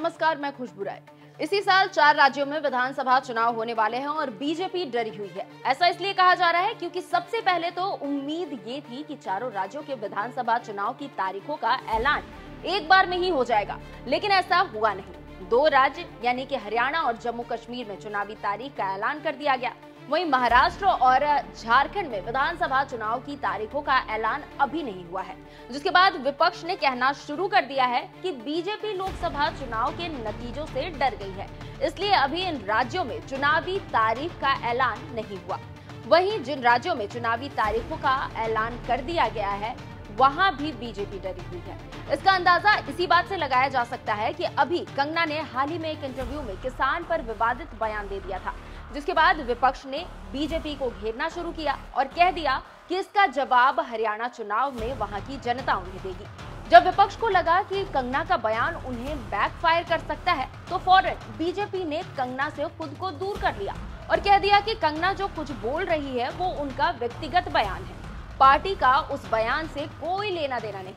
नमस्कार, मैं खुशबू राय। इसी साल 4 राज्यों में विधानसभा चुनाव होने वाले हैं और बीजेपी डरी हुई है। ऐसा इसलिए कहा जा रहा है क्योंकि सबसे पहले तो उम्मीद ये थी कि चारों राज्यों के विधानसभा चुनाव की तारीखों का ऐलान एक बार में ही हो जाएगा, लेकिन ऐसा हुआ नहीं। 2 राज्य यानी कि हरियाणा और जम्मू कश्मीर में चुनावी तारीख का ऐलान कर दिया गया। वहीं महाराष्ट्र और झारखंड में विधानसभा चुनाव की तारीखों का ऐलान अभी नहीं हुआ है, जिसके बाद विपक्ष ने कहना शुरू कर दिया है कि बीजेपी लोकसभा चुनाव के नतीजों से डर गई है, इसलिए अभी इन राज्यों में चुनावी तारीख का ऐलान नहीं हुआ। वहीं जिन राज्यों में चुनावी तारीखों का ऐलान कर दिया गया है, वहां भी बीजेपी डरी हुई है। इसका अंदाजा इसी बात से लगाया जा सकता है कि अभी कंगना ने हाल ही में एक इंटरव्यू में किसान पर विवादित बयान दे दिया था, जिसके बाद विपक्ष ने बीजेपी को घेरना शुरू किया और कह दिया कि इसका जवाब हरियाणा चुनाव में वहां की जनता उन्हें देगी। जब विपक्ष को लगा कि कंगना का बयान उन्हें बैकफायर कर सकता है, तो फौरन बीजेपी ने कंगना से खुद को दूर कर लिया और कह दिया कि कंगना जो कुछ बोल रही है वो उनका व्यक्तिगत बयान है, पार्टी का उस बयान से कोई लेना देना नहीं।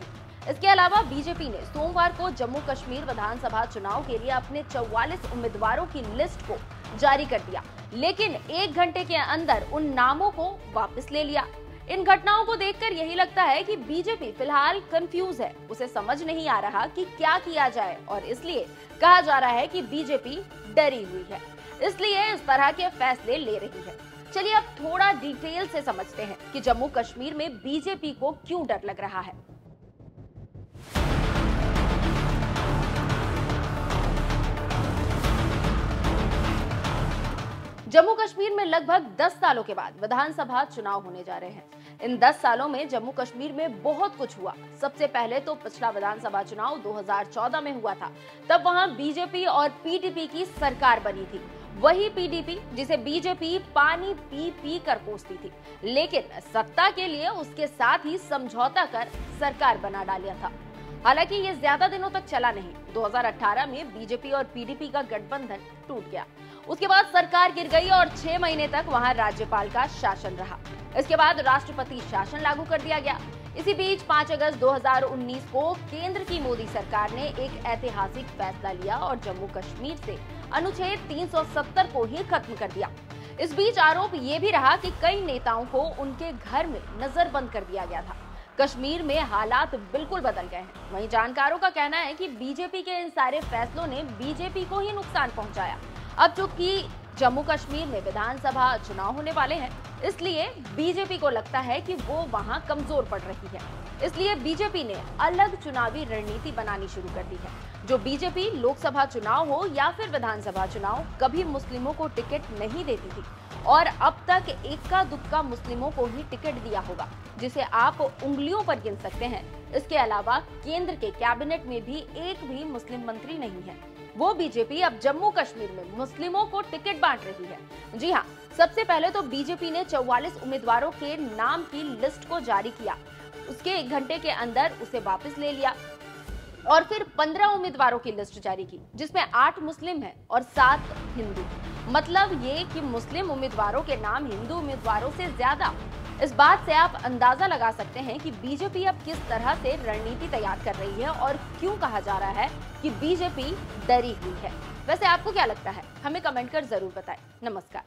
इसके अलावा बीजेपी ने सोमवार को जम्मू कश्मीर विधानसभा चुनाव के लिए अपने 44 उम्मीदवारों की लिस्ट को जारी कर दिया, लेकिन 1 घंटे के अंदर उन नामों को वापस ले लिया। इन घटनाओं को देखकर यही लगता है कि बीजेपी फिलहाल कंफ्यूज है, उसे समझ नहीं आ रहा कि क्या किया जाए और इसलिए कहा जा रहा है कि बीजेपी डरी हुई है, इसलिए इस तरह के फैसले ले रही है। चलिए अब थोड़ा डिटेल से समझते हैं कि जम्मू कश्मीर में बीजेपी को क्यों डर लग रहा है। जम्मू कश्मीर में लगभग 10 सालों के बाद विधानसभा चुनाव होने जा रहे हैं। इन 10 सालों में जम्मू कश्मीर में बहुत कुछ हुआ। सबसे पहले तो पिछला विधानसभा चुनाव 2014 में हुआ था, तब वहां बीजेपी और पीडीपी की सरकार बनी थी। वही पीडीपी जिसे बीजेपी पानी पी पी कर कोसती थी, लेकिन सत्ता के लिए उसके साथ ही समझौता कर सरकार बना डाला था। हालांकि ये ज्यादा दिनों तक चला नहीं। 2018 में बीजेपी और पीडीपी का गठबंधन टूट गया। उसके बाद सरकार गिर गई और 6 महीने तक वहां राज्यपाल का शासन रहा। इसके बाद राष्ट्रपति शासन लागू कर दिया गया। इसी बीच 5 अगस्त 2019 को केंद्र की मोदी सरकार ने एक ऐतिहासिक फैसला लिया और जम्मू कश्मीर से अनुच्छेद 370 को ही खत्म कर दिया। इस बीच आरोप ये भी रहा कि कई नेताओं को उनके घर में नजरबंद कर दिया गया था। कश्मीर में हालात बिल्कुल बदल गए हैं। वहीं जानकारों का कहना है कि बीजेपी के इन सारे फैसलों ने बीजेपी को ही नुकसान पहुंचाया। अब चूंकि जम्मू कश्मीर में विधानसभा चुनाव होने वाले हैं, इसलिए बीजेपी को लगता है कि वो वहां कमजोर पड़ रही है। इसलिए बीजेपी ने अलग चुनावी रणनीति बनानी शुरू कर दी है। जो बीजेपी लोकसभा चुनाव हो या फिर विधानसभा चुनाव कभी मुस्लिमों को टिकट नहीं देती थी और अब तक इक्का दुक्का मुस्लिमों को ही टिकट दिया होगा, जिसे आप उंगलियों पर गिन सकते हैं। इसके अलावा केंद्र के कैबिनेट में भी एक भी मुस्लिम मंत्री नहीं है। वो बीजेपी अब जम्मू कश्मीर में मुस्लिमों को टिकट बांट रही है। जी हाँ, सबसे पहले तो बीजेपी ने 44 उम्मीदवारों के नाम की लिस्ट को जारी किया। उसके 1 घंटे के अंदर उसे वापस ले लिया और फिर 15 उम्मीदवारों की लिस्ट जारी की, जिसमें 8 मुस्लिम हैं और 7 हिंदू। मतलब ये कि मुस्लिम उम्मीदवारों के नाम हिंदू उम्मीदवारों से ज्यादा। इस बात से आप अंदाजा लगा सकते हैं कि बीजेपी अब किस तरह से रणनीति तैयार कर रही है और क्यों कहा जा रहा है कि बीजेपी डरी हुई है। वैसे आपको क्या लगता है? हमें कमेंट कर जरूर बताएं। नमस्कार।